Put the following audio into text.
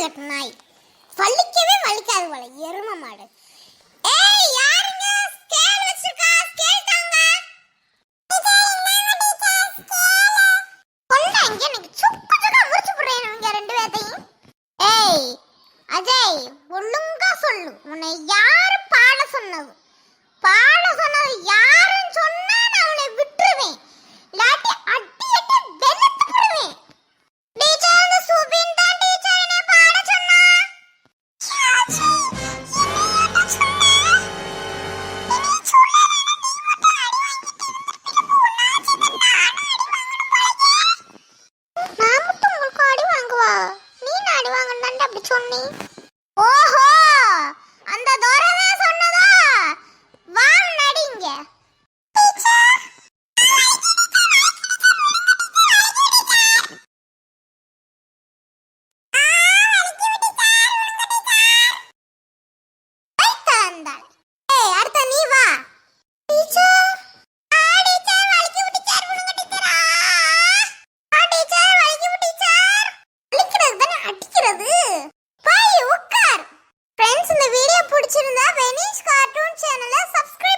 கட்டு நாய். வலிக்கவே வலிக்காது போல எரும மாடு. ஏய் யாருங்க ஸ்கேல் வச்சிருக்கா? ஸ்கேல் தாங்க. கொண்டாங்க எனக்கு சுப்பு சுடா முடிச்சு போறேன் இவங்க ரெண்டு பேத்தையும். ஏய் அஜய் ஒழுங்கா சொல்லு. உன்னை யாரு பாட சொன்னது? பாட சொன்னது யாருன்னு சொன்னா நான் அவனை விட்டுருவேன். இல்லாட்டி அடி அடி வெளுத்து போடுவேன். டீச்சர் அந்த சுபின் தான் டீச்சர் என்னை பாட சொன்னா. நான் மட்டும் உங்களுக்கு அடி வாங்குவா? நீ அடி வாங்கன்னு அப்படி சொன்னி. ஓஹோ அந்த தோரவே சொன்னதா? வாங்க நடிங்க. அடுத்த நீ வா. அடிக்கிறது. போய் உட்கார். ஃப்ரெண்ட்ஸ் இந்த வீடியோ பிடிச்சிருந்தா வெனிஷ் கார்ட்டூன் சேனலை சப்ஸ்கிரைப்